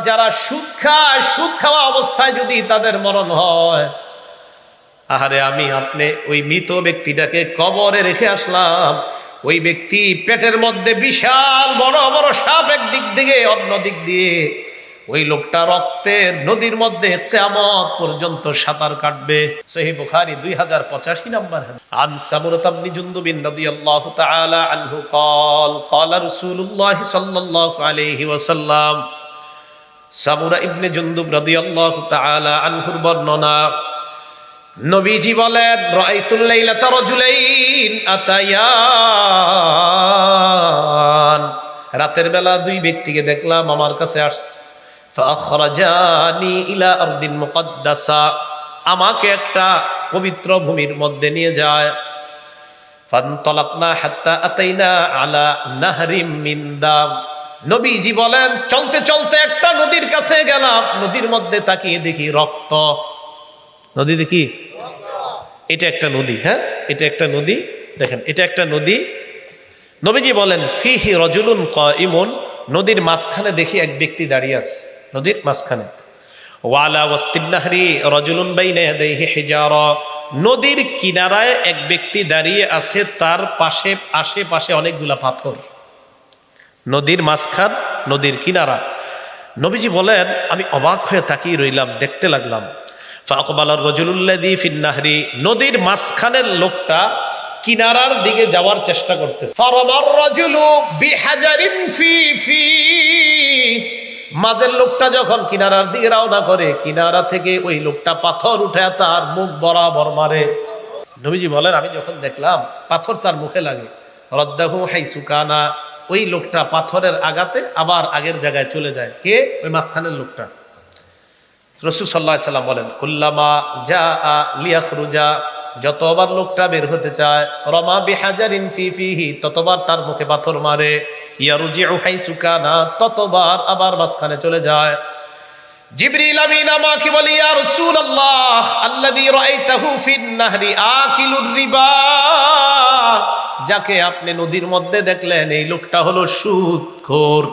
যারা সুদ খায়, সুদ খাওয়া অবস্থায় যদি তাদের মরণ হয়, আহারে আমি আপনি ওই মৃত ব্যক্তিটাকে কবরে রেখে আসলাম, ওই ব্যক্তি পেটের মধ্যে বিশাল বড় বড় সাপ একদিক দিয়ে, অন্য দিক দিয়ে ওই লোকটা রক্তের নদীর মধ্যে কিয়ামত পর্যন্ত সাঁতার কাটবে। সহিহ বুখারী 2085 নম্বর হাদিস। আন সামুরাত ইবনে জুনদুব রাদিয়াল্লাহু তাআলা আনহু قال قال رسول الله صلى الله عليه وسلم। সামুরা ইবনে জুনদুব রাদিয়াল্লাহু তাআলা আনহুর বর্ণনা, নবীজি বলেন, রাআইতুল লাইলাতা রাজুলাইন আতায়ান, রাতের বেলা দুই ব্যক্তিকে দেখলাম আমার কাছে আসছে। ফাখরাজানি ইলা আরদিন মুকদ্দাসা, আমাকে একটা পবিত্র ভূমির মধ্যে নিয়ে যায়। ফানতালাকনা হাত্তা আতাইনা আলা নাহরিম মিন দাম, নবীজি বলেন চলতে চলতে একটা নদীর কাছে গেলাম, নদীর মধ্যে তাকিয়ে দেখি রক্ত। নদী দেখি, এটা একটা নদী, হ্যাঁ এটা একটা নদী, দেখেন এটা একটা নদী। নবীজি বলেন ফিহি রাজুলুন কাইমুন, নদীর মাঝখানে দেখি এক ব্যক্তি দাঁড়িয়ে আছে, নদীর মাঝখানে। ওয়ালা ওয়াসতিন নাহরি রাজুলুন বাইনা ইয়াদাইহি হিজারা, নদীর কিনারায় এক ব্যক্তি দাঁড়িয়ে আছে, তার পাশে আশেপাশে অনেকগুলা পাথর। নদীর মাঝখান, নদীর কিনারা। নবীজি বলেন আমি অবাক হয়ে তাকিয়ে রইলাম, দেখতে লাগলাম। ফাকবালার রাজুলুল্লাযী ফিন নাহরি, নদীর মাঝখানের লোকটা কিনারার দিকে যাওয়ার চেষ্টা করতেছে। ফারামার রাজুলু বিহাজারিন ফি, মাঝের লোকটা যখন কিনারার দিকে রওনা করে, কিনারা থেকে ওই লোকটা পাথর উঠায় তার মুখ বরাবর মারে। নবীজি বলেন আমি যখন দেখলাম পাথর তার মুখে লাগে, রদ্দাহু হাইসু কানা, ওই লোকটা পাথরের আঘাতে আবার আগের জায়গায় চলে যায়। কে? ওই মাঝখানের লোকটা। রাসূল সাল্লাল্লাহু আলাইহি সাল্লাম বলেন কুল্লামা জাআ লিয়াখরুজা, যতবার লোকটা বের হতে চায়, রমা বিহাজারিন ফিহি, ততবার তার মুখে পাথর মারে। ইয়ারজিউ হাইসু কানা, ততবার আবার মাঝখানে চলে যায়। জিবরিল আমিন আমাকে বলি, ইয়া রাসূলুল্লাহ আল্লাযী রাআইতাহু ফিন নাহরি আকিলুর রিবা, যাকে আপনি নদীর মধ্যে দেখলেন এই লোকটা হলো সুদখোর।